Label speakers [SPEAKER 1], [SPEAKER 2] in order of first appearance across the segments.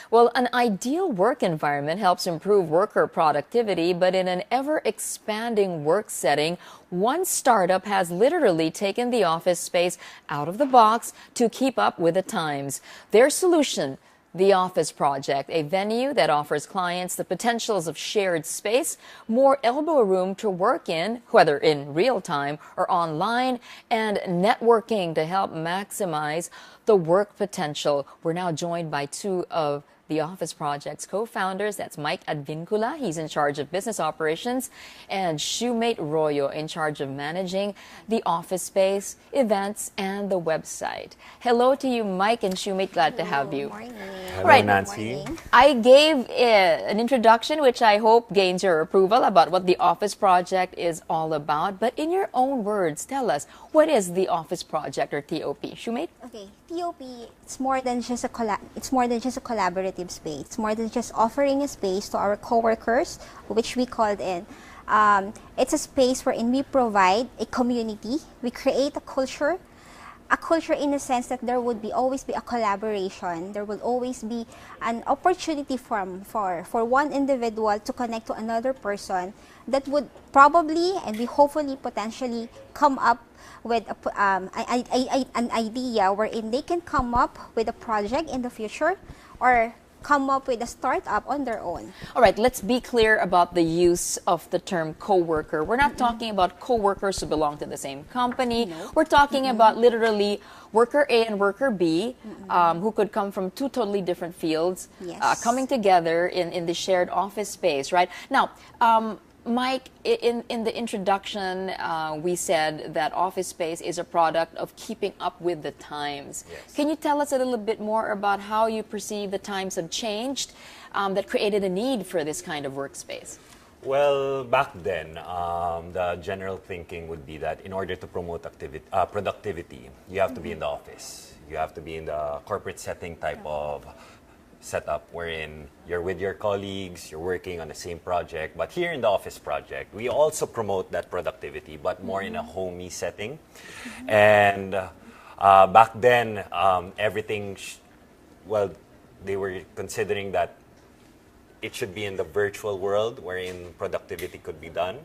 [SPEAKER 1] Well, an ideal work environment helps improve worker productivity, but in an ever-expanding work setting, one startup has literally taken the office space out of the box to keep up with the times. Their solution, the Office Project, a venue that offers clients the potentials of shared space, more elbow room to work in, whether in real time or online, and networking to help maximize the work potential. We're now joined by two of the Office Project's co-founders. That's Mike Advincula, he's in charge of business operations, and Shoemate Royo, in charge of managing the office space, events, and the website. Hello to you, Mike and Shoemate. Glad to have you.
[SPEAKER 2] Morning.
[SPEAKER 3] Hello,
[SPEAKER 1] Right.
[SPEAKER 3] Nancy.
[SPEAKER 1] I gave an introduction which I hope gains your approval about what the Office Project is all about. But in your own words, tell us, what is the Office Project, or TOP? Shoemate?
[SPEAKER 2] Okay, TOP, it's more than just a collaborative space. It's more than just offering a space to our coworkers, which we called in. It's a space wherein we provide a community. We create a culture in the sense that there would always be a collaboration. There will always be an opportunity for one individual to connect to another person that would probably, and we hopefully potentially, come up with an idea wherein they can come up with a project in the future or come up with a startup on their own.
[SPEAKER 1] All right, let's be clear about the use of the term coworker. We're not talking about coworkers who belong to the same company.
[SPEAKER 2] No.
[SPEAKER 1] We're talking about literally worker A and worker B, who could come from two totally different fields,
[SPEAKER 2] Yes.
[SPEAKER 1] coming together in the shared office space, right? Now, Mike, in the introduction, we said that office space is a product of keeping up with the times.
[SPEAKER 3] Yes.
[SPEAKER 1] Can you tell us a little bit more about how you perceive the times have changed that created a need for this kind of workspace?
[SPEAKER 3] Well, back then, the general thinking would be that in order to promote productivity, you have to be in the office. You have to be in the corporate setting type of setup wherein you're with your colleagues, you're working on the same project. But here in the Office Project, we also promote that productivity, but more in a homey setting. And back then, they were considering that it should be in the virtual world wherein productivity could be done.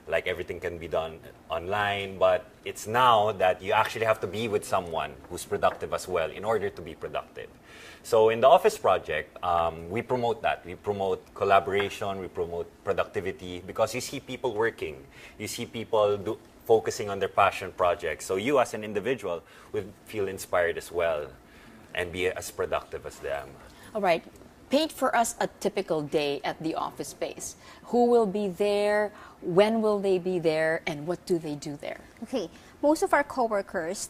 [SPEAKER 3] Like everything can be done online, but it's now that you actually have to be with someone who's productive as well in order to be productive. So in the Office Project, we promote that. We promote collaboration, we promote productivity, because you see people working, you see people focusing on their passion projects. So you as an individual will feel inspired as well and be as productive as them.
[SPEAKER 1] All right. Paint for us a typical day at the office space. Who will be there? When will they be there? And what do they do there?
[SPEAKER 2] Okay, most of our coworkers,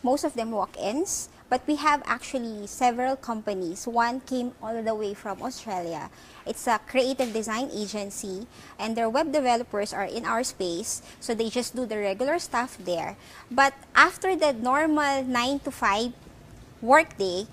[SPEAKER 2] most of them walk-ins, but we have actually several companies. One came all the way from Australia. It's a creative design agency, and their web developers are in our space, so they just do the regular stuff there. But after the normal 9 to 5 workday,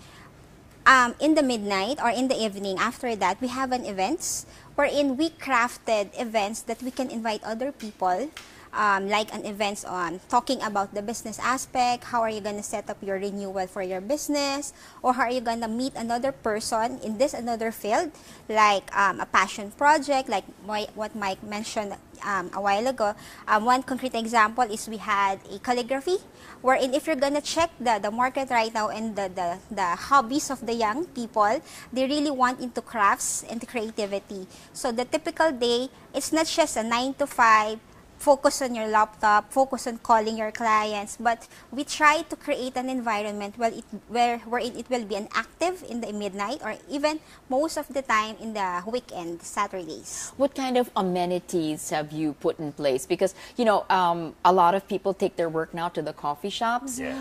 [SPEAKER 2] in the midnight or in the evening after that, we have an events wherein we crafted events that we can invite other people, like an events on talking about the business aspect. How are you going to set up your renewal for your business, or how are you going to meet another person in this another field, like a passion project, like what Mike mentioned a while ago. One concrete example is we had a calligraphy, wherein if you're gonna check the market right now and the hobbies of the young people, they really want into crafts and creativity. So the typical day, it's not just a 9 to 5, focus on your laptop, focus on calling your clients, but we try to create an environment wherein it will be an active in the midnight, or even most of the time in the weekend, Saturdays.
[SPEAKER 1] What kind of amenities have you put in place? Because, you know, a lot of people take their work now to the coffee shops.
[SPEAKER 3] Yes.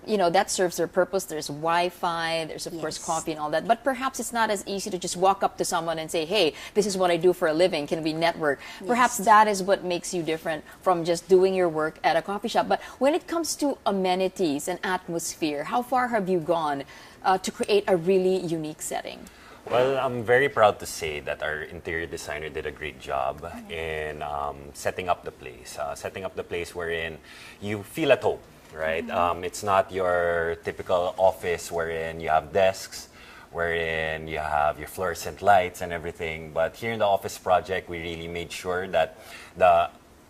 [SPEAKER 1] You know, that serves their purpose. There's Wi-Fi, there's of course
[SPEAKER 2] Yes.
[SPEAKER 1] coffee and all that. But perhaps it's not as easy to just walk up to someone and say, hey, this is what I do for a living. Can we network? Perhaps that is what makes you different from just doing your work at a coffee shop. But when it comes to amenities and atmosphere, how far have you gone to create a really unique setting?
[SPEAKER 3] Well, I'm very proud to say that our interior designer did a great job in setting up the place wherein you feel at home, right? It's not your typical office wherein you have desks, wherein you have your fluorescent lights and everything. But here in the office project, we really made sure that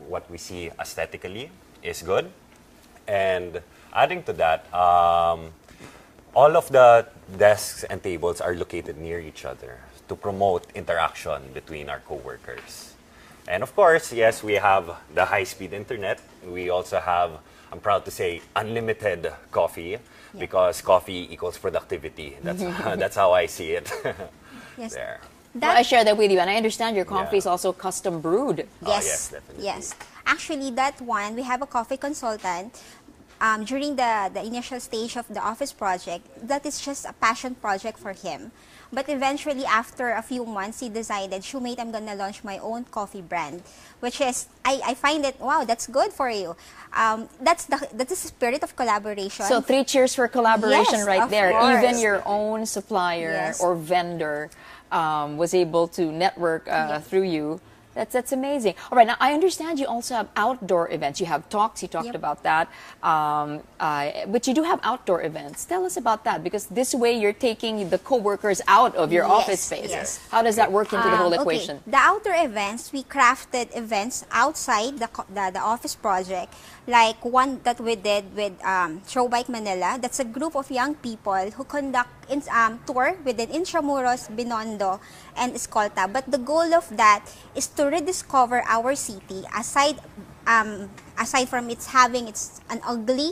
[SPEAKER 3] what we see aesthetically is good. And adding to that, all of the desks and tables are located near each other to promote interaction between our coworkers. And of course, yes, we have the high-speed internet. We also have, I'm proud to say, unlimited coffee, because coffee equals productivity. That's that's how I see it.
[SPEAKER 2] Yes.
[SPEAKER 3] There.
[SPEAKER 1] Well, I share that with you, and I understand your coffee is also custom brewed.
[SPEAKER 2] Yes,
[SPEAKER 3] yes, definitely.
[SPEAKER 2] yes. Actually, that one, we have a coffee consultant. During the initial stage of the office project, that is just a passion project for him. But eventually, after a few months, he decided, Shoemate, I'm gonna launch my own coffee brand, which is, I find it, wow, that's good for you. That's the spirit of collaboration.
[SPEAKER 1] So 3 cheers for collaboration
[SPEAKER 2] Yes,
[SPEAKER 1] right
[SPEAKER 2] of
[SPEAKER 1] there.
[SPEAKER 2] course.
[SPEAKER 1] Even your own supplier
[SPEAKER 2] Yes.
[SPEAKER 1] or vendor was able to network through you. That's amazing. All right, now I understand you also have outdoor events. You have talks, you talked
[SPEAKER 2] Yep.
[SPEAKER 1] about that. But you do have outdoor events. Tell us about that, because this way you're taking the co-workers out of your
[SPEAKER 2] Yes,
[SPEAKER 1] office space.
[SPEAKER 2] yes.
[SPEAKER 1] How does that work into the whole
[SPEAKER 2] Okay.
[SPEAKER 1] equation?
[SPEAKER 2] The outdoor events, we crafted events outside the office project, like one that we did with Show Bike Manila. That's a group of young people who conduct tour within Intramuros, Binondo, and Escolta. But the goal of that is to rediscover our city aside from its having an ugly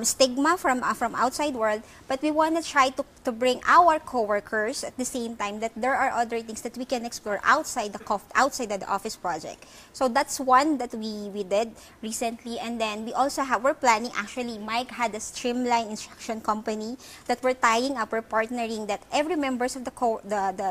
[SPEAKER 2] stigma from outside world, but we want to try to bring our coworkers at the same time that there are other things that we can explore outside the office project. So that's one that we did recently, and then we're planning, actually Mike had a streamline instruction company that we're tying up, we're partnering, that every members of the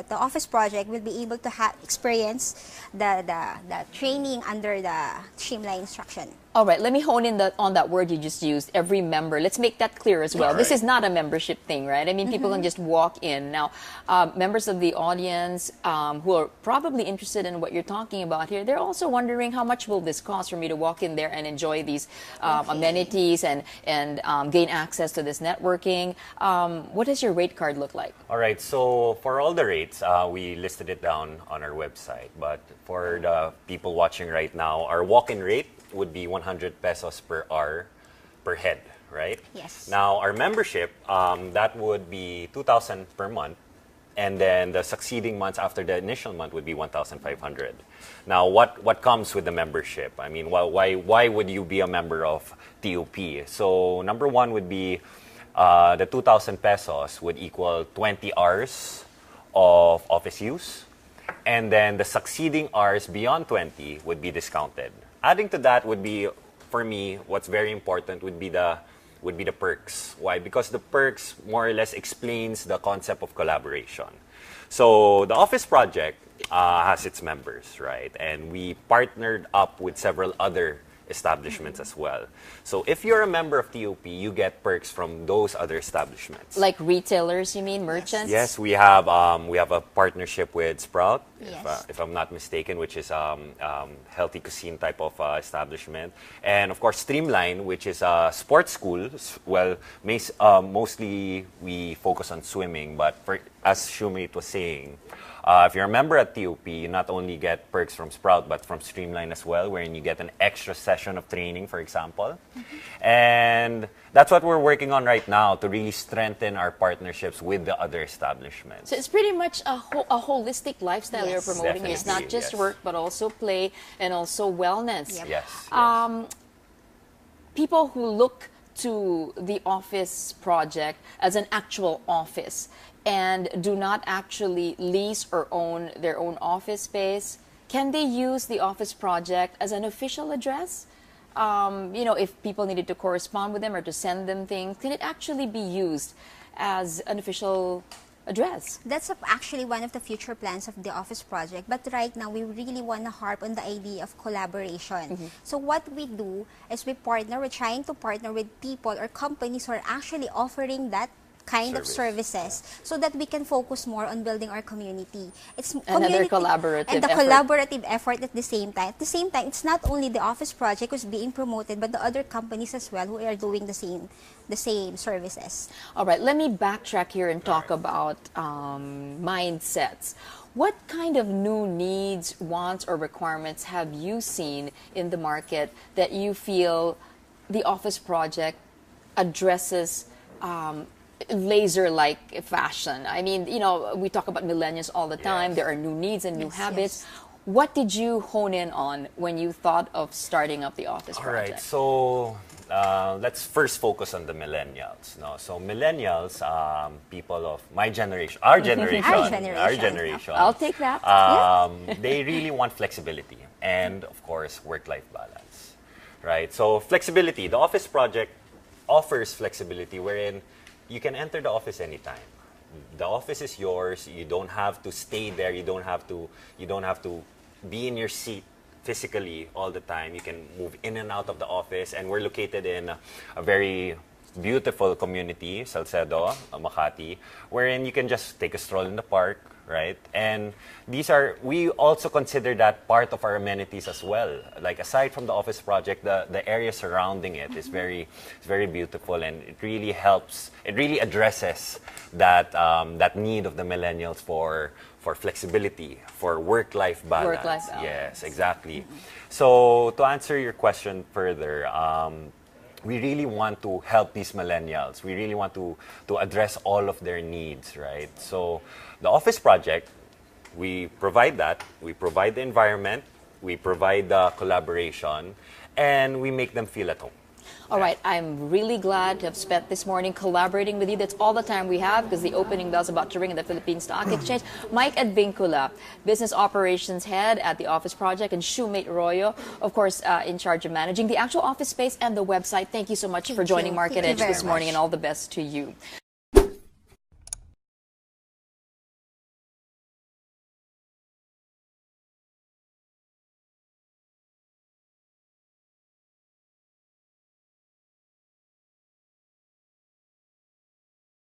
[SPEAKER 2] office project will be able to experience the training under the streamline instruction.
[SPEAKER 1] All right, let me hone in on that word you just used, every member. Let's make that clear as well.
[SPEAKER 3] All
[SPEAKER 1] This
[SPEAKER 3] right.
[SPEAKER 1] is not a membership thing, right? I mean, people can just walk in. Now, members of the audience who are probably interested in what you're talking about here, they're also wondering, how much will this cost for me to walk in there and enjoy these amenities and gain access to this networking? What does your rate card look like?
[SPEAKER 3] All right, so for all the rates, we listed it down on our website. But for the people watching right now, our walk-in rate would be 100 pesos per hour per head, right?
[SPEAKER 2] Yes.
[SPEAKER 3] Now, our membership, that would be 2,000 per month. And then the succeeding months after the initial month would be 1,500. Now, what comes with the membership? I mean, why would you be a member of TUP? So, number one would be the 2,000 pesos would equal 20 hours of office use. And then the succeeding hours beyond 20 would be discounted. Adding to that would be, for me, what's very important would be the perks. Why? Because the perks more or less explains the concept of collaboration. So the office project has its members, right? And we partnered up with several other establishments as well. So if you're a member of TUP, you get perks from those other establishments.
[SPEAKER 1] Like retailers, you mean, merchants?
[SPEAKER 3] Yes, we have a partnership with Sprout,
[SPEAKER 2] Yes.
[SPEAKER 3] if I'm not mistaken, which is healthy cuisine type of establishment, and of course Streamline, which is a sports school. Well, mostly we focus on swimming, but as Shumit was saying, if you're a member at TUP, you not only get perks from Sprout, but from Streamline as well, wherein you get an extra session of training, for example. And that's what we're working on right now, to really strengthen our partnerships with the other establishments.
[SPEAKER 1] So it's pretty much a holistic lifestyle you're
[SPEAKER 2] Yes.
[SPEAKER 1] promoting. It's not
[SPEAKER 3] Definitely,
[SPEAKER 1] just
[SPEAKER 3] yes.
[SPEAKER 1] work, but also play and also wellness.
[SPEAKER 2] Yep.
[SPEAKER 3] Yes.
[SPEAKER 1] People who look to the office project as an actual office and do not actually lease or own their own office space, can they use the office project as an official address? If people needed to correspond with them or to send them things, can it actually be used as an official address?
[SPEAKER 2] That's actually one of the future plans of the office project. But right now, we really want to harp on the idea of collaboration. So what we do is we're trying to partner with people or companies who are actually offering that kind of services so that we can focus more on building our community. It's
[SPEAKER 1] Another collaborative
[SPEAKER 2] and the
[SPEAKER 1] effort.
[SPEAKER 2] collaborative effort at the same time. At the same time, it's not only the office project who's being promoted, but the other companies as well who are doing the same services.
[SPEAKER 1] All right, let me backtrack here and talk about mindsets. What kind of new needs, wants, or requirements have you seen in the market that you feel the office project addresses laser-like fashion? I mean, you know, we talk about millennials all the time.
[SPEAKER 3] Yes.
[SPEAKER 1] There are new needs and new habits.
[SPEAKER 2] Yes.
[SPEAKER 1] What did you hone in on when you thought of starting up the office
[SPEAKER 3] All
[SPEAKER 1] project?
[SPEAKER 3] right, so let's first focus on the millennials. No, so millennials, people of my generation, our generation,
[SPEAKER 2] Our generation.
[SPEAKER 1] I'll take that.
[SPEAKER 3] they really want flexibility and, of course, work-life balance, right? So flexibility, the office project offers flexibility wherein you can enter the office anytime. The office is yours. You don't have to stay there. You don't have to be in your seat physically all the time. You can move in and out of the office, and we're located in a very beautiful community, Salcedo, Makati, wherein you can just take a stroll in the park, right? And we also consider that part of our amenities as well. Like aside from the office project, the area surrounding it is very beautiful, and it really helps. It really addresses that need of the millennials for flexibility, for work-life balance.
[SPEAKER 1] Work-life balance.
[SPEAKER 3] Yes, exactly. So to answer your question further, we really want to help these millennials. We really want to address all of their needs, right? So the office project, we provide that. We provide the environment, we provide the collaboration, and we make them feel at home.
[SPEAKER 1] All right, I'm really glad to have spent this morning collaborating with you. That's all the time we have because the opening bell's about to ring in the Philippine Stock Exchange. Mike Advincula, Business Operations Head at the Office Project, and Shoemate Royo, of course, in charge of managing the actual office space and the website. Thank you so much for joining Market
[SPEAKER 2] Thank you
[SPEAKER 1] Edge this
[SPEAKER 2] very
[SPEAKER 1] morning,
[SPEAKER 2] much.
[SPEAKER 1] and all the best to you.